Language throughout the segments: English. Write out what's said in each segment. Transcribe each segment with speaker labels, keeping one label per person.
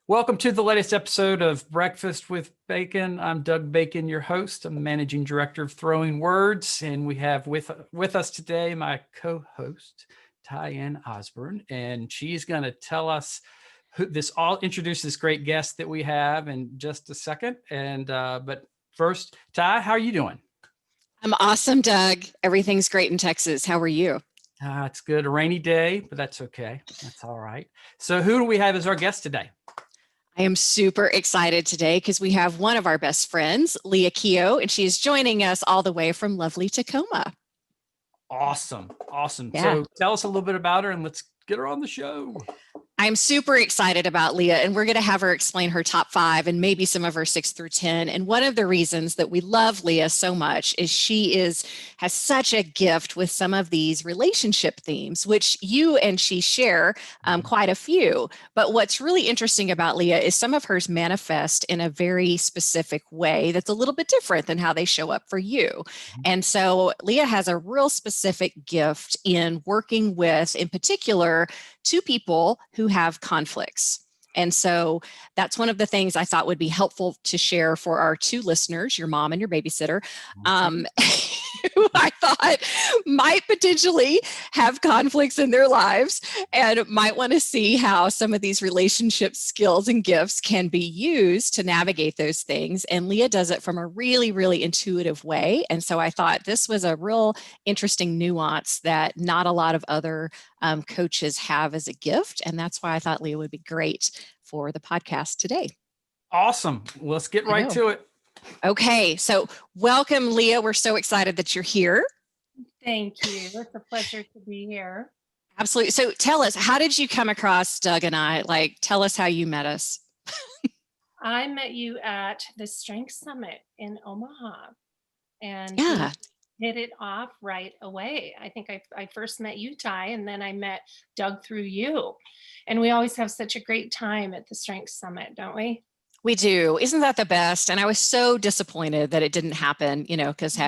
Speaker 1: Welcome to the latest episode of Breakfast with Bacon. I'm Doug Bacon, your host. I'm the managing director of Throwing Words, and we have with us today my co-host, Tyann Osborne, and she's going to tell us introduce this great guest that we have in just a second. But first, Ty, how are you doing?
Speaker 2: I'm awesome, Doug. Everything's great in Texas. How are you?
Speaker 1: It's good. A rainy day, but that's okay. That's all right. So who do we have as our guest today?
Speaker 2: I am super excited today because we have one of our best friends, Leah Keogh, and she is joining us all the way from lovely Tacoma.
Speaker 1: Awesome.
Speaker 2: Yeah.
Speaker 1: So tell us a little bit about her and let's get her on the show.
Speaker 2: I'm super excited about Leah, and we're going to have her explain her top 5 and maybe some of her 6 through 10. And one of the reasons that we love Leah so much is she has such a gift with some of these relationship themes, which you and she share quite a few. But what's really interesting about Leah is some of hers manifest in a very specific way that's a little bit different than how they show up for you. And so Leah has a real specific gift in working with, in particular, 2 people who have conflicts. And so that's one of the things I thought would be helpful to share for our 2 listeners, your mom and your babysitter, who I thought might potentially have conflicts in their lives and might want to see how some of these relationship skills and gifts can be used to navigate those things. And Leah does it from a really, really intuitive way. And so I thought this was a real interesting nuance that not a lot of other coaches have as a gift. And that's why I thought Leah would be great for the podcast today.
Speaker 1: Awesome. Let's get right to it.
Speaker 2: Okay, so welcome, Leah. We're so excited that you're here.
Speaker 3: Thank you. It's a pleasure to be here.
Speaker 2: Absolutely. So tell us, how did you come across Doug and I? Tell us how you met us.
Speaker 3: I met you at the Strength Summit in Omaha, and
Speaker 2: Yeah.
Speaker 3: we hit it off right away. I think I first met you, Ty, and then I met Doug through you. And we always have such a great time at the Strength Summit, don't we?
Speaker 2: We do. Isn't that the best? And I was so disappointed that it didn't happen, because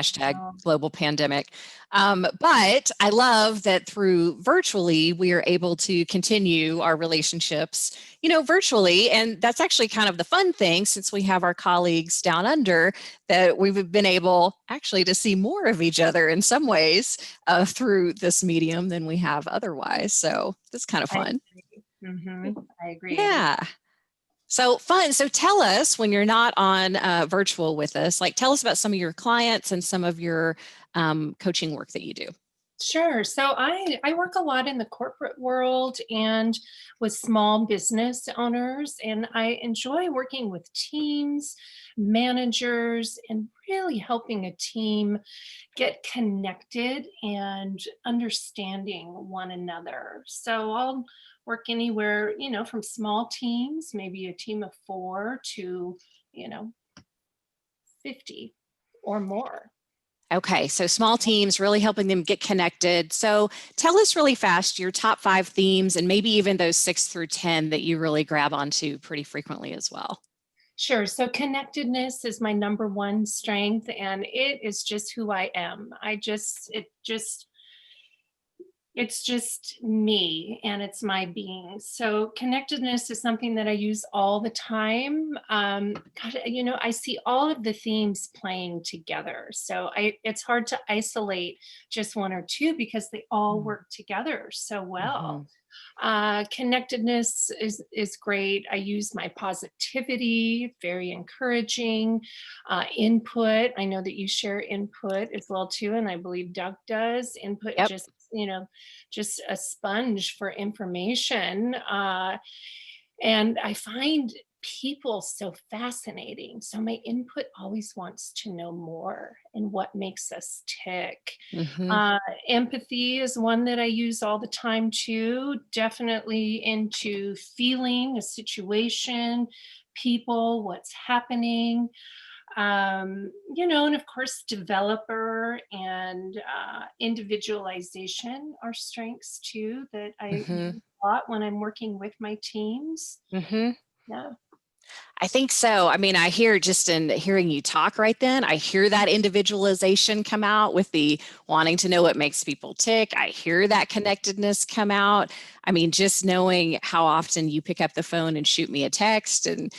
Speaker 2: #global pandemic. But I love that through virtually, we are able to continue our relationships, virtually. And that's actually kind of the fun thing, since we have our colleagues down under, that we've been able actually to see more of each other in some ways through this medium than we have otherwise. So that's kind of fun.
Speaker 3: I agree.
Speaker 2: Yeah. So fun. So tell us, when you're not on virtual with us, tell us about some of your clients and some of your coaching work that you do.
Speaker 3: Sure. So I work a lot in the corporate world and with small business owners, and I enjoy working with teams, managers, and really helping a team get connected and understanding one another. So I'll work anywhere, from small teams, maybe a team of 4 to, 50 or more.
Speaker 2: Okay, so small teams, really helping them get connected. So tell us really fast your top 5 themes and maybe even those 6 through 10 that you really grab onto pretty frequently as well.
Speaker 3: Sure. So connectedness is my number 1 strength, and it is just who I am. It's just me, and it's my being. So connectedness is something that I use all the time. I see all of the themes playing together. So it's hard to isolate just 1 or 2 because they all work together so well. Connectedness is great. I use my positivity, very encouraging. Input, I know that you share input as well too, and I believe Doug does. Input,
Speaker 2: Yep.
Speaker 3: just a sponge for information. And I find people so fascinating. So my input always wants to know more and what makes us tick. Empathy is one that I use all the time too. Definitely into feeling a situation, people, what's happening. And of course, developer and individualization are strengths too that I use a lot when I'm working with my teams. Yeah.
Speaker 2: I think so. I mean, I hear just in hearing you talk right then, I hear that individualization come out with the wanting to know what makes people tick. I hear that connectedness come out. I mean, just knowing how often you pick up the phone and shoot me a text and,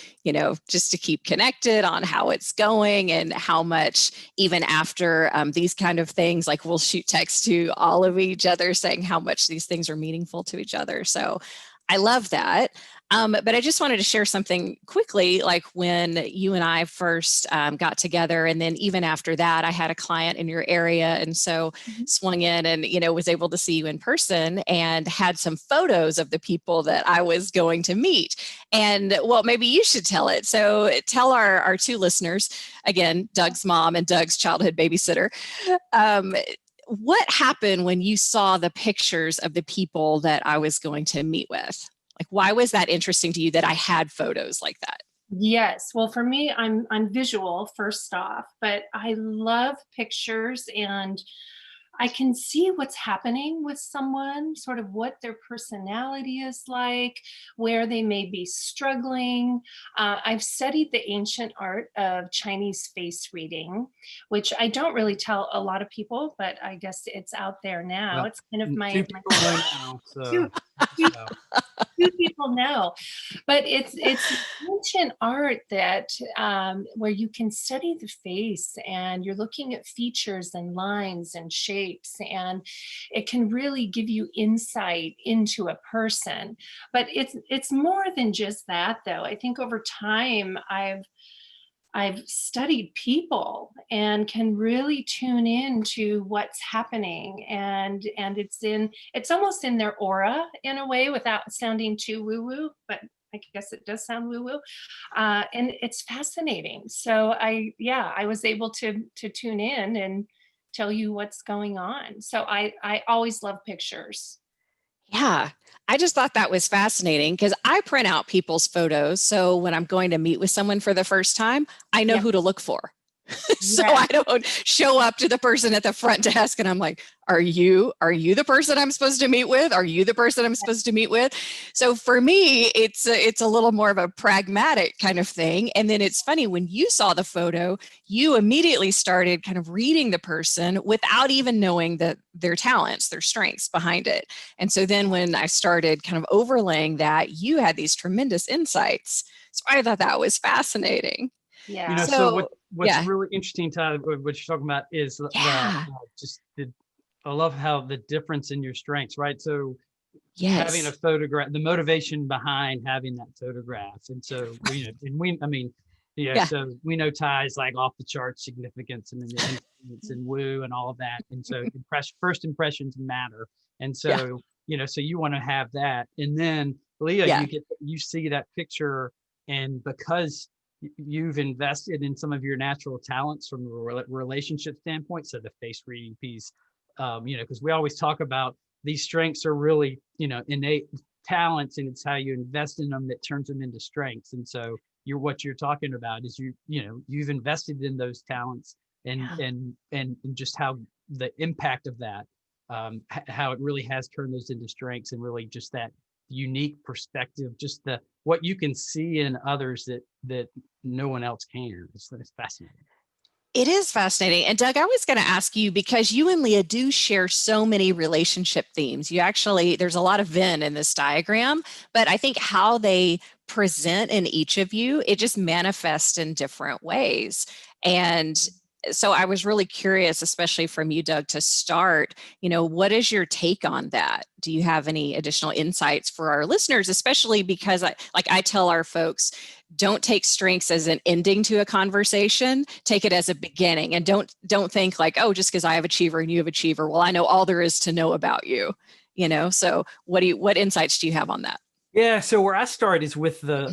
Speaker 2: just to keep connected on how it's going and how much even after these kind of things, like we'll shoot text to all of each other saying how much these things are meaningful to each other. So I love that. But I just wanted to share something quickly, like when you and I first got together, and then even after that, I had a client in your area, and so swung in and was able to see you in person, and had some photos of the people that I was going to meet. And well, maybe you should tell it. So tell our two listeners, again, Doug's mom and Doug's childhood babysitter. What happened when you saw the pictures of the people that I was going to meet with? Like, why was that interesting to you that I had photos like that?
Speaker 3: Yes. Well, for me, I'm visual first off, but I love pictures, and I can see what's happening with someone, sort of what their personality is like, where they may be struggling. I've studied the ancient art of Chinese face reading, which I don't really tell a lot of people, but I guess it's out there now.
Speaker 1: Well,
Speaker 3: It's kind of
Speaker 1: two
Speaker 3: my
Speaker 1: people know now,
Speaker 3: two,
Speaker 1: so,
Speaker 3: two,
Speaker 1: so.
Speaker 3: two people know, but it's ancient art that where you can study the face, and you're looking at features and lines and shapes, and it can really give you insight into a person. But it's more than just that, though. I think over time I've studied people and can really tune in to what's happening, and it's almost in their aura in a way, without sounding too woo woo, but I guess it does sound woo woo. And it's fascinating. So I was able to tune in and tell you what's going on. So I always love pictures.
Speaker 2: Yeah, I just thought that was fascinating because I print out people's photos. So when I'm going to meet with someone for the first time, I know
Speaker 3: Yeah.
Speaker 2: who to look for. So
Speaker 3: Yeah.
Speaker 2: I don't show up to the person at the front desk and I'm like, are you the person I'm supposed to meet with? Are you the person I'm supposed to meet with? So for me, it's a little more of a pragmatic kind of thing. And then it's funny, when you saw the photo, you immediately started kind of reading the person without even knowing that their talents, their strengths behind it. And so then when I started kind of overlaying that, you had these tremendous insights. So I thought that was fascinating.
Speaker 3: Yeah.
Speaker 1: So
Speaker 2: So
Speaker 1: what's
Speaker 2: yeah.
Speaker 1: really interesting, Ty, what you're talking about is
Speaker 2: Yeah.
Speaker 1: just I love how the difference in your strengths, right? So having a
Speaker 2: Yes.
Speaker 1: photograph, the motivation behind having that photograph, and so I mean,
Speaker 2: Yeah.
Speaker 1: so we know Ty's like off the charts significance and the influence and woo and all of that, and so first impressions matter, and
Speaker 2: Yeah.
Speaker 1: so so you want to have that, and then Leah,
Speaker 2: Yeah.
Speaker 1: you see that picture, and because you've invested in some of your natural talents from a relationship standpoint, so the face reading piece, because we always talk about these strengths are really, innate talents, and it's how you invest in them that turns them into strengths. And so what you're talking about is you've invested in those talents, and
Speaker 2: Yeah.
Speaker 1: and just how the impact of that, how it really has turned those into strengths, and really just that unique perspective, just what you can see in others that no one else can. It's fascinating.
Speaker 2: It is fascinating. And Doug, I was going to ask you, because you and Leah do share so many relationship themes. There's a lot of Venn in this diagram, but I think how they present in each of you, it just manifests in different ways. And so I was really curious, especially from you, Doug, to start, what is your take on that? Do you have any additional insights for our listeners, especially because I tell our folks, don't take strengths as an ending to a conversation, take it as a beginning, and don't think like, oh, just because I have achiever and you have achiever, well, I know all there is to know about you. So what insights do you have on that?
Speaker 1: Yeah, so where I start is with the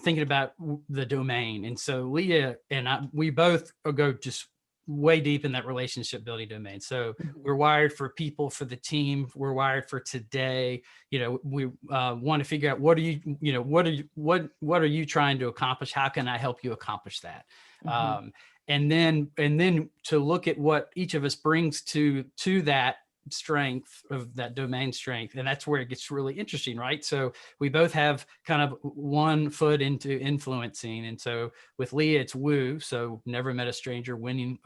Speaker 1: thinking about the domain, and so Leah and we both go just way deep in that relationship building domain. So we're wired for people, for the team. We're wired for today. We want to figure out what are you trying to accomplish? How can I help you accomplish that?
Speaker 2: Mhm.
Speaker 1: And then to look at what each of us brings to that strength, of that domain strength. And that's where it gets really interesting, right? So we both have kind of one foot into influencing. And so with Leah, it's woo. So never met a stranger, winning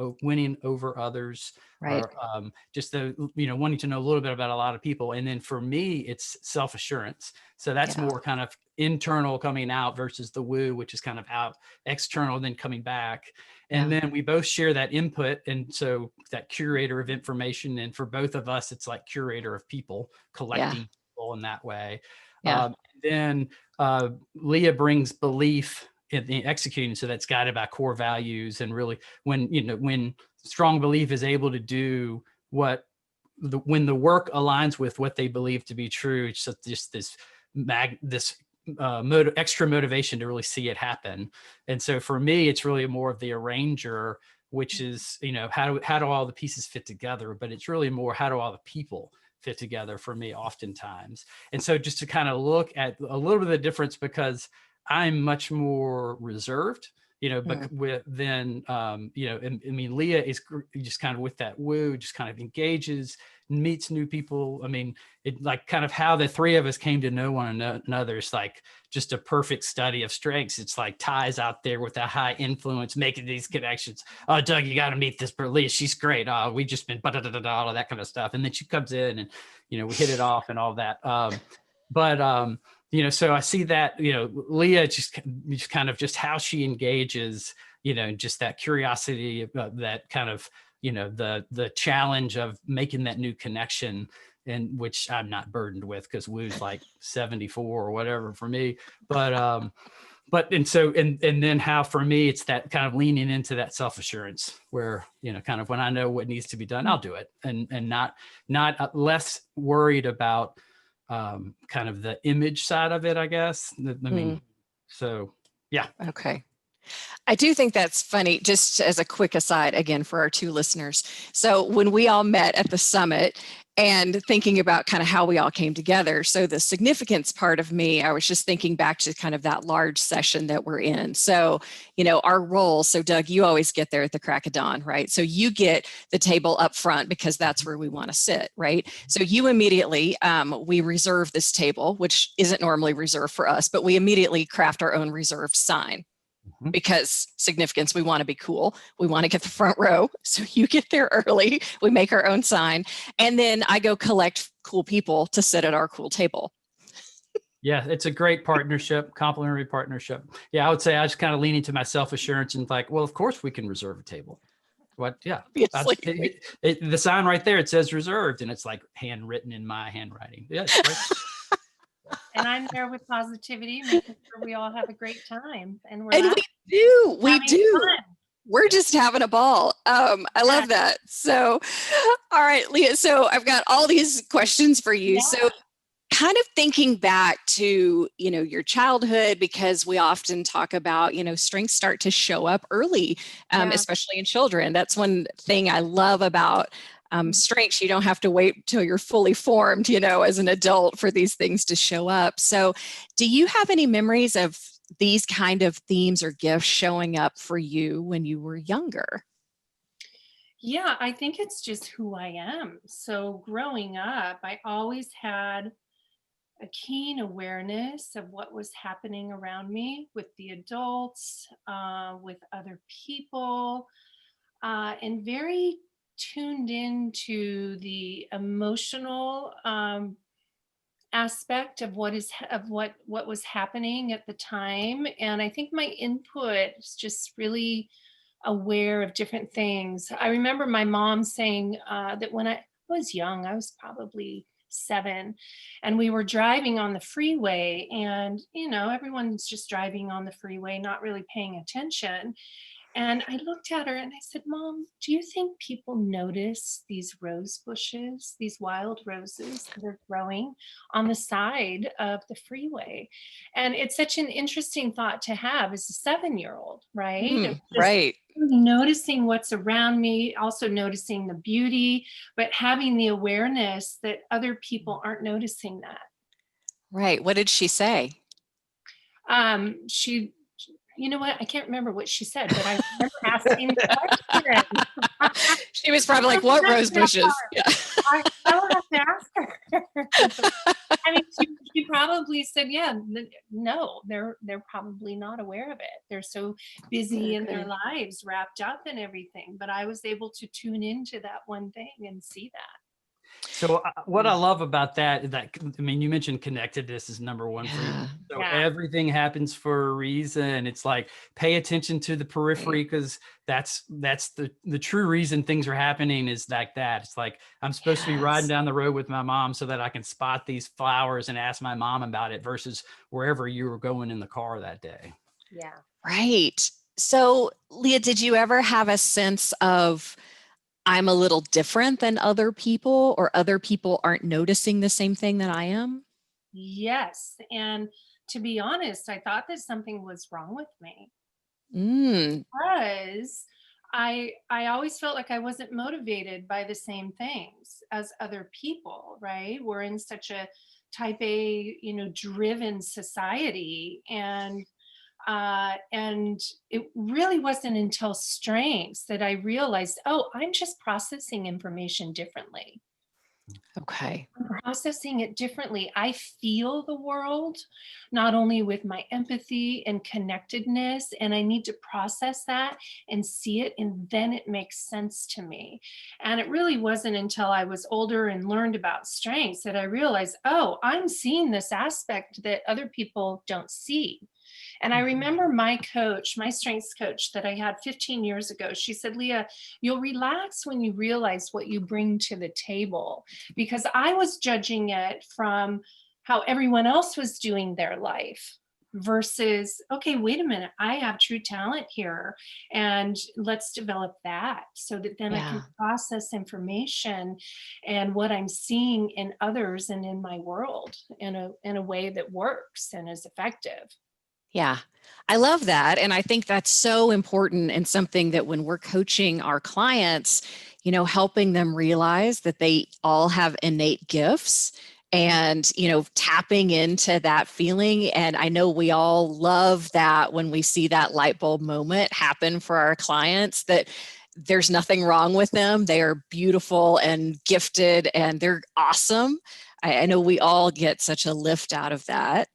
Speaker 1: over others,
Speaker 2: Right.
Speaker 1: or just the, wanting to know a little bit about a lot of people. And then for me, it's self-assurance. So that's
Speaker 2: Yeah.
Speaker 1: more kind of internal coming out versus the woo, which is kind of out external, then coming back. And
Speaker 2: Yeah.
Speaker 1: then we both share that input. And so that curator of information, and for both of us, it's like curator of people, collecting people in that way.
Speaker 2: Yeah.
Speaker 1: Then Leah brings belief in the executing. So that's guided by core values. And really when strong belief is able to do when the work aligns with what they believe to be true, it's just this extra motivation to really see it happen. And so for me, it's really more of the arranger, which is, how do all the pieces fit together? But it's really more, how do all the people fit together for me oftentimes. And so just to kind of look at a little bit of the difference, because I'm much more reserved, but Leah is just kind of with that woo, just kind of engages, meets new people. I mean, it like kind of how the three of us came to know one another is like just a perfect study of strengths. It's like Ty's out there with that high influence, making these connections. Oh, Doug, you got to meet this Leah. She's great. Oh, we just been all of that kind of stuff. And then she comes in and, we hit it off and all that. So I see that, Leah just kind of just how she engages, just that curiosity, that kind of, the challenge of making that new connection, and which I'm not burdened with because woo's like 74 or whatever for me. And then how for me, it's that kind of leaning into that self-assurance where, kind of when I know what needs to be done, I'll do it, and not less worried about kind of the image side of it, I guess. So yeah.
Speaker 2: Okay. I do think that's funny, just as a quick aside, again, for our two listeners. So when we all met at the summit and thinking about kind of how we all came together, so the significance part of me, I was just thinking back to kind of that large session that we're in. So, our role, so Doug, you always get there at the crack of dawn, right? So you get the table up front because that's where we want to sit, right? So you immediately, we reserve this table, which isn't normally reserved for us, but we immediately craft our own reserved sign. Because significance, we want to be cool. We want to get the front row. So you get there early. We make our own sign. And then I go collect cool people to sit at our cool table.
Speaker 1: Yeah, it's a great partnership, complementary partnership. Yeah, I would say I just kind of lean into my self-assurance and like, well, of course we can reserve a table. What? Yeah. The sign right there, it says reserved, and it's like handwritten in my handwriting. Yeah, it's great.
Speaker 3: And I'm there with positivity, making sure we all have a great time. And
Speaker 2: we do.
Speaker 3: Fun.
Speaker 2: We're just having a ball. I love that. So, all right, Leah. So I've got all these questions for you. Yeah. So kind of thinking back to, your childhood, because we often talk about, strengths start to show up early, especially in children. That's one thing I love about strengths. You don't have to wait till you're fully formed, as an adult for these things to show up. So do you have any memories of these kind of themes or gifts showing up for you when you were younger?
Speaker 3: Yeah, I think it's just who I am. So growing up, I always had a keen awareness of what was happening around me with the adults, with other people, and very tuned into the emotional aspect of what was happening at the time. And I think my input is just really aware of different things. I remember my mom saying that when I was young, I was probably 7, and we were driving on the freeway, and everyone's just driving on the freeway, not really paying attention. And I looked at her and I said, Mom, do you think people notice these rose bushes, these wild roses that are growing on the side of the freeway? And it's such an interesting thought to have as a 7-year-old, right?
Speaker 2: Right.
Speaker 3: Noticing what's around me, also noticing the beauty, but having the awareness that other people aren't noticing that.
Speaker 2: Right. What did she say?
Speaker 3: She You know what? I can't remember what she said, but I remember asking the question.
Speaker 2: She was probably like, what rose bushes? Yeah.
Speaker 3: I will have to ask her. I mean, she probably said, yeah, no, they're probably not aware of it. They're so busy in their lives, wrapped up in everything. But I was able to tune into that one thing and see that.
Speaker 1: So what I love about that, I mean, you mentioned connectedness is number one for you.
Speaker 2: Yeah.
Speaker 1: So
Speaker 3: Yeah.
Speaker 1: everything happens for a reason. It's like, pay attention to the periphery, because that's the true reason things are happening is like that. It's like, I'm supposed to be riding
Speaker 2: Yes.
Speaker 1: down the road with my mom so that I can spot these flowers and ask my mom about it versus wherever you were going in the car that day.
Speaker 3: Yeah.
Speaker 2: Right. So, Leah, did you ever have a sense of I'm a little different than other people, or other people aren't noticing the same thing that I am?
Speaker 3: Yes. And to be honest, I thought that something was wrong with me
Speaker 2: Mm,
Speaker 3: because I always felt like I wasn't motivated by the same things as other people, right? We're in such a type A, driven society, and it really wasn't until strengths that I realized, oh, I'm just processing information differently.
Speaker 2: okay.
Speaker 3: I'm processing it differently. I feel the world not only with my empathy and connectedness, and I need to process that and see it, and then it makes sense to me. And it really wasn't until I was older and learned about strengths that I realized, oh, I'm seeing this aspect that other people don't see. And I remember my coach, my strengths coach that I had 15 years ago, she said, Leah, you'll relax when you realize what you bring to the table. Because I was judging it from how everyone else was doing their life versus, okay, wait a minute, I have true talent here. And let's develop that so that then I
Speaker 2: Yeah.
Speaker 3: can process information and what I'm seeing in others and in my world in a way that works and is effective.
Speaker 2: Yeah. I love that. And I think that's so important, and something that when we're coaching our clients, helping them realize that they all have innate gifts, and, tapping into that feeling. And I know we all love that when we see that light bulb moment happen for our clients, that there's nothing wrong with them. They are beautiful and gifted and they're awesome. I know we all get such a lift out of that.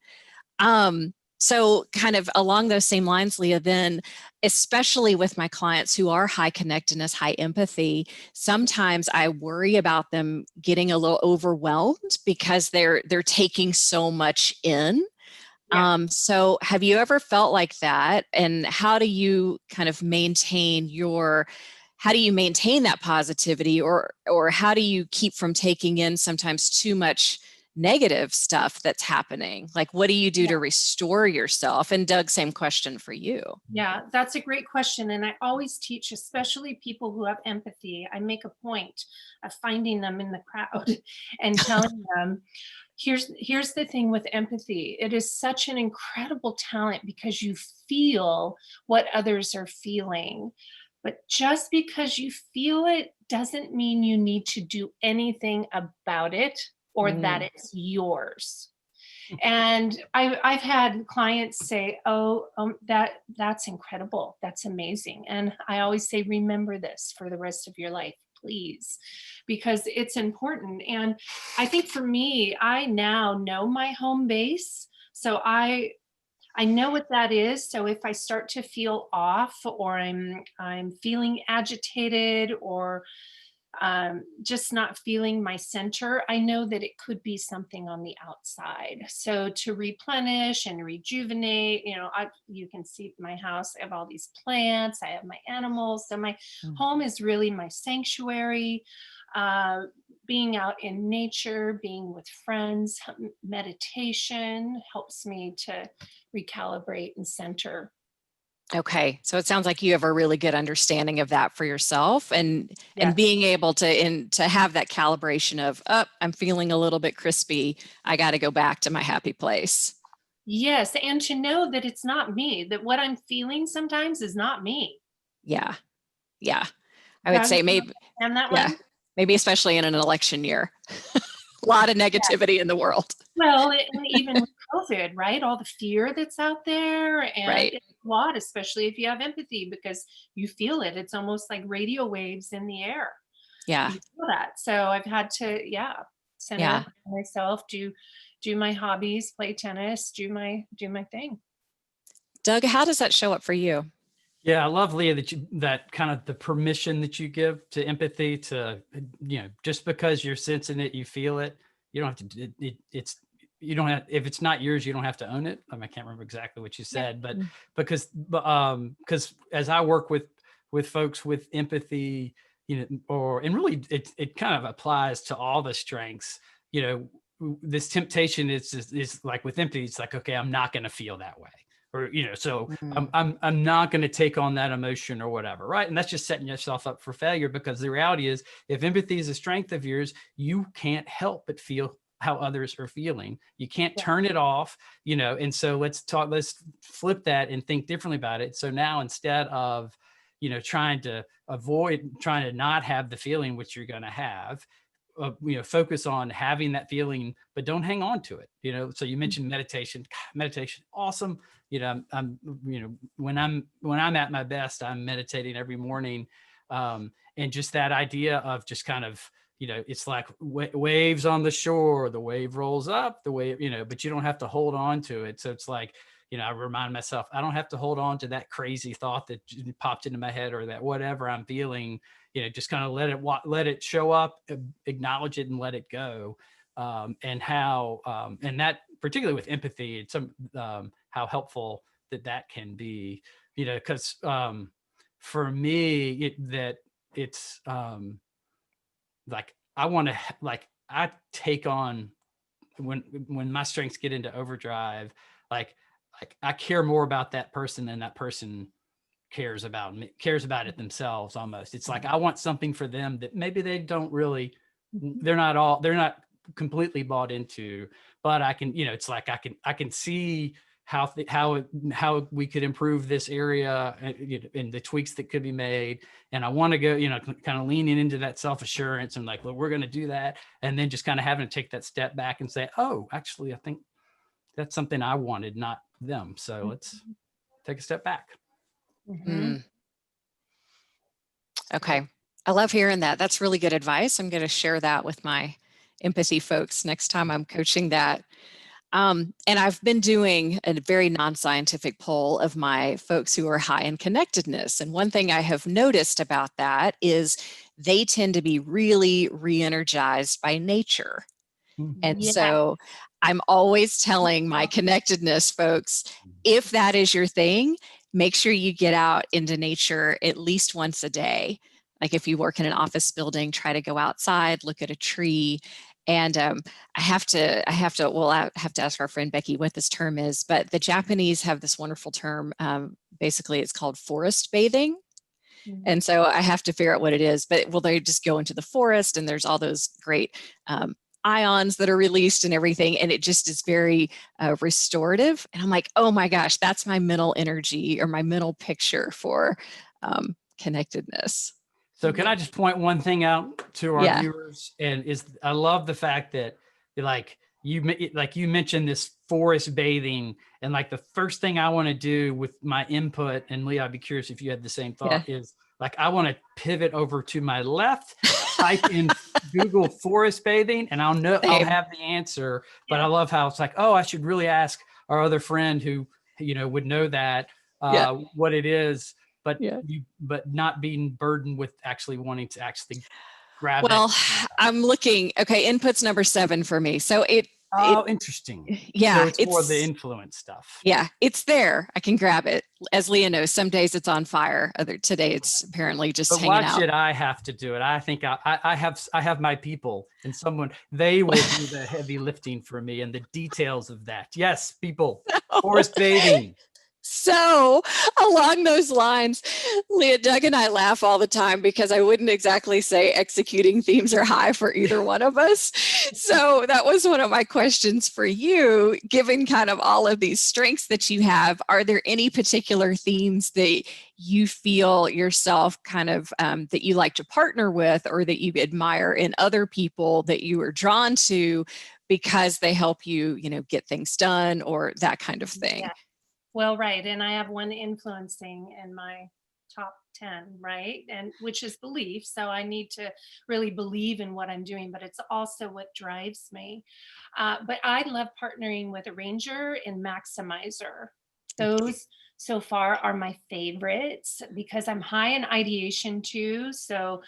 Speaker 2: So kind of along those same lines, Leah, then, especially with my clients who are high connectedness, high empathy, sometimes I worry about them getting a little overwhelmed because they're taking so much in.
Speaker 3: Yeah.
Speaker 2: So have you ever felt like that? And how do you kind of how do you maintain that positivity, or how do you keep from taking in sometimes too much negative stuff that's happening? Like, what do you do to restore yourself? And Doug, same question for you.
Speaker 3: Yeah, that's a great question. And I always teach, especially people who have empathy, I make a point of finding them in the crowd and telling them, here's the thing with empathy. It is such an incredible talent because you feel what others are feeling. But just because you feel it doesn't mean you need to do anything about it or that
Speaker 2: Mm,
Speaker 3: it's yours. And I've had clients say, "Oh, that's incredible. That's amazing." And I always say, "Remember this for the rest of your life, please, because it's important." And I think for me, I now know my home base, so I know what that is. So if I start to feel off, or I'm feeling agitated, or just not feeling my center, I know that it could be something on the outside. So to replenish and rejuvenate, you can see my house. I have all these plants. I have my animals. So my
Speaker 2: mm.
Speaker 3: home is really my sanctuary. Uh, Being out in nature, being with friends, meditation helps me to recalibrate and center.
Speaker 2: Okay, so it sounds like you have a really good understanding of that for yourself, and
Speaker 3: Yes.
Speaker 2: being able to have that calibration of, oh, I'm feeling a little bit crispy. I got to go back to my happy place.
Speaker 3: Yes, and to know that it's not me, that what I'm feeling sometimes is not me.
Speaker 2: Yeah, yeah. I would
Speaker 3: Doug,
Speaker 2: say maybe,
Speaker 3: and that
Speaker 2: yeah,
Speaker 3: one?
Speaker 2: maybe especially in an election year. A lot of negativity in the world.
Speaker 3: Well, and even with COVID, right? All the fear that's out there, and
Speaker 2: Right.
Speaker 3: it's a lot, especially if you have empathy, because you feel it. It's almost like radio waves in the air.
Speaker 2: Yeah.
Speaker 3: You feel that. So I've had to, yeah, center
Speaker 2: Yeah.
Speaker 3: myself, do my hobbies, play tennis, do my thing.
Speaker 2: Doug, how does that show up for you?
Speaker 1: Yeah, I love, Leah, that kind of the permission that you give to empathy just because you're sensing it, you feel it. You don't have to, it's, you don't have, if it's not yours, you don't have to own it. I can't remember exactly what you
Speaker 3: Yeah.
Speaker 1: said, but because as I work with folks with empathy, and really it kind of applies to all the strengths, this temptation is like with empathy, it's like, okay, I'm not going to feel that way. Or, so
Speaker 2: Mhm.
Speaker 1: I'm not going to take on that emotion or whatever, right? And that's just setting yourself up for failure, because the reality is, if empathy is a strength of yours, you can't help but feel how others are feeling. You can't
Speaker 3: Yeah.
Speaker 1: turn it off, and so let's flip that and think differently about it. So now, instead of trying to not have the feeling, which you're going to have, focus on having that feeling, but don't hang on to it. So you mentioned meditation. God, meditation, awesome. I'm when I'm at my best, I'm meditating every morning, and just that idea of just kind of, it's like waves on the shore. The wave rolls up, the wave, but you don't have to hold on to it. So it's like, I remind myself, I don't have to hold on to that crazy thought that popped into my head, or that whatever I'm feeling, just kind of let it show up, acknowledge it, and let it go. And that particularly with empathy, it's how helpful that can be, because for me, it's like I take on, when my strengths get into overdrive, like I care more about that person than that person cares about it themselves. Almost, it's like I want something for them that maybe they don't really, they're not completely bought into, but I can, it's like I can see how we could improve this area, and the tweaks that could be made. And I want to go, kind of leaning into that self-assurance and like, well, we're going to do that. And then just kind of having to take that step back and say, oh, actually, I think that's something I wanted, not them. So let's take a step back.
Speaker 3: Mhm.
Speaker 2: Mm, okay. I love hearing that. That's really good advice. I'm going to share that with my empathy folks next time I'm coaching that. And I've been doing a very non-scientific poll of my folks who are high in connectedness. And one thing I have noticed about that is they tend to be really re-energized by nature. And
Speaker 1: Mhm.
Speaker 3: Yeah.
Speaker 2: so I'm always telling my connectedness folks, if that is your thing, make sure you get out into nature at least once a day. Like if you work in an office building, try to go outside, look at a tree. And I have to ask our friend Becky what this term is, but the Japanese have this wonderful term. Basically, it's called forest bathing.
Speaker 3: Mhm.
Speaker 2: And so I have to figure out what it is, but they just go into the forest and there's all those great ions that are released and everything. And it just is very restorative. And I'm like, oh my gosh, that's my mental energy or my mental picture for connectedness.
Speaker 1: So can
Speaker 3: Yeah.
Speaker 1: I just point one thing out to our
Speaker 2: Yeah.
Speaker 1: viewers? And I love the fact that like you mentioned this forest bathing, and like the first thing I want to do with my input, and Leah, I'd be curious if you had the same
Speaker 2: Yeah.
Speaker 1: thought, is like I want to pivot over to my left, type in Google forest bathing, and I'll
Speaker 2: Same.
Speaker 1: have the answer. But I
Speaker 3: Yeah.
Speaker 1: love how it's like, oh, I should really ask our other friend who would know that
Speaker 2: Yeah.
Speaker 1: what it is, but
Speaker 2: Yeah.
Speaker 1: not being burdened with actually wanting to actually grab that.
Speaker 2: Well, I'm looking, okay, input's number 7 for me. So it,
Speaker 1: Oh, interesting. So
Speaker 2: yeah,
Speaker 1: it's more the influence stuff.
Speaker 2: yeah, it's there. I can grab it. As Leah knows, some days it's on fire. Today it's apparently just
Speaker 1: But
Speaker 2: hanging
Speaker 1: why
Speaker 2: out.
Speaker 1: should I have to do it? I think I have my people, and they will do the heavy lifting for me and the details of that. Yes, people, forest bathing.
Speaker 2: So, along those lines, Leah, Doug, and I laugh all the time because I wouldn't exactly say executing themes are high for either one of us. So, that was one of my questions for you. Given kind of all of these strengths that you have, are there any particular themes that you feel yourself kind of that you like to partner with, or that you admire in other people that you are drawn to because they help you, get things done or that kind of thing?
Speaker 3: Yeah. Well, right. And I have one influencing in my top 10, right? And which is belief. So I need to really believe in what I'm doing, but it's also what drives me. But I love partnering with a ranger and maximizer. Those so far are my favorites because I'm high in ideation too. So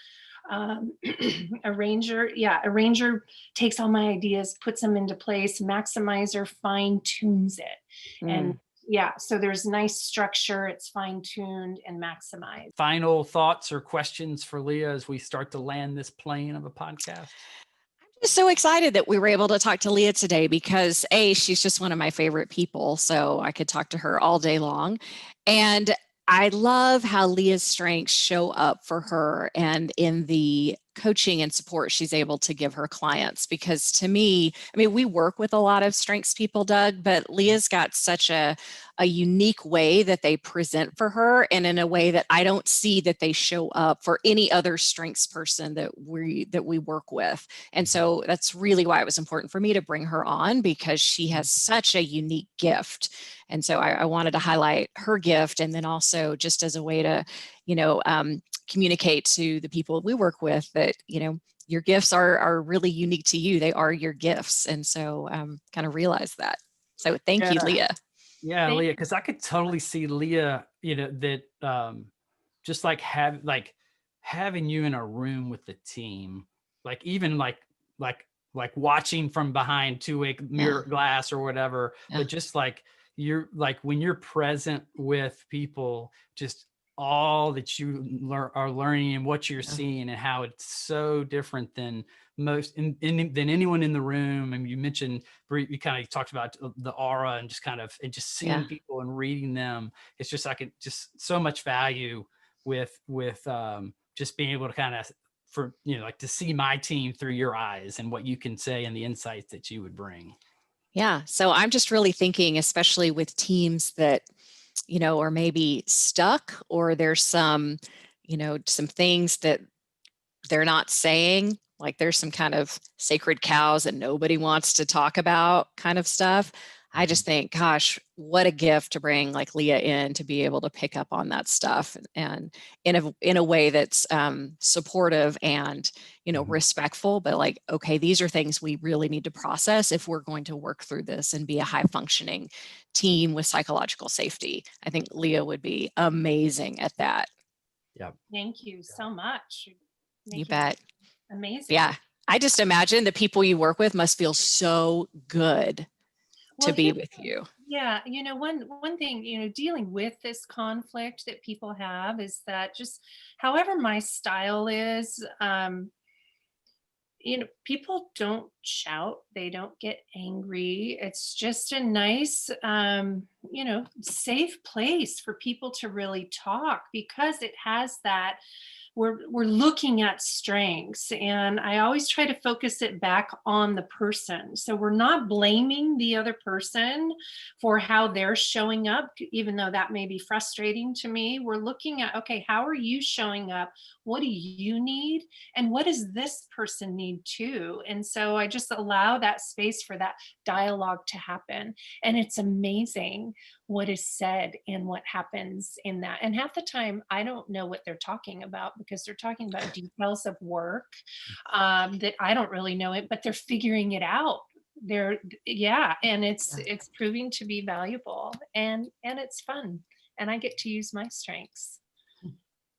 Speaker 3: a ranger takes all my ideas, puts them into place. Maximizer fine tunes it. And
Speaker 2: Mm.
Speaker 3: yeah, so there's nice structure, it's fine tuned and maximized.
Speaker 1: Final thoughts or questions for Leah as we start to land this plane of a podcast?
Speaker 2: Just so excited that we were able to talk to Leah today because she's just one of my favorite people. So I could talk to her all day long. And I love how Leah's strengths show up for her and in the coaching and support she's able to give her clients. Because to me, I mean, we work with a lot of strengths people, Doug, but Leah's got such a unique way that they present for her, and in a way that I don't see that they show up for any other strengths person that we work with. And so that's really why it was important for me to bring her on, because she has such a unique gift. And so I wanted to highlight her gift, and then also just as a way to, communicate to the people we work with that, your gifts are really unique to you. They are your gifts. And so kind of realize that. So thank you,
Speaker 1: Yeah.
Speaker 2: Leah.
Speaker 1: Yeah,
Speaker 3: Thank
Speaker 1: Leah, because I could totally see Leah, that just like having you in a room with the team, like even like watching from behind two-way mirror glass or whatever,
Speaker 2: Yeah.
Speaker 1: but just like you're like when you're present with people, just all that you are learning and what you're seeing and how it's so different than than anyone in the room. And you mentioned, you kind of talked about the aura and just seeing
Speaker 2: Yeah.
Speaker 1: people and reading them. It's just just so much value with just being able to kind of like to see my team through your eyes and what you can say and the insights that you would bring.
Speaker 2: Yeah. So I'm just really thinking, especially with teams that, are maybe stuck, or there's some, some things that they're not saying, like there's some kind of sacred cows that nobody wants to talk about kind of stuff. I just think, gosh, what a gift to bring like Leah in to be able to pick up on that stuff, and in a way that's supportive and respectful, but like, okay, these are things we really need to process if we're going to work through this and be a high functioning team with psychological safety. I think Leah would be amazing at that.
Speaker 1: Yeah.
Speaker 3: Thank you so much.
Speaker 2: You bet.
Speaker 3: Amazing.
Speaker 2: Yeah. I just imagine the people you work with must feel so good to be with you.
Speaker 3: Yeah, one thing, dealing with this conflict that people have is that just however my style is, people don't shout, they don't get angry. It's just a nice, safe place for people to really talk because it has that we're looking at strengths, and I always try to focus it back on the person, so we're not blaming the other person for how they're showing up, even though that may be frustrating to me. We're looking at, okay, how are you showing up, what do you need, and what does this person need too? And so I just allow that space for that dialogue to happen, and it's amazing what is said and what happens in that. And half the time I don't know what they're talking about because they're talking about details of work that I don't really know it, but they're figuring it out. And it's proving to be valuable, and it's fun, and I get to use my strengths.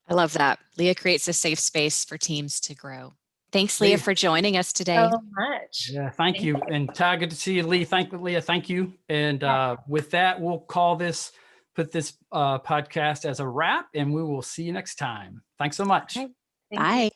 Speaker 2: I love that. Leah creates a safe space for teams to grow. Thanks, Leah, for joining us today.
Speaker 3: So much.
Speaker 1: Yeah, thank you. And Ty, good to see you. Leah, thank you. And with that, we'll put this podcast as a wrap, and we will see you next time. Thanks so much.
Speaker 2: Okay. Bye.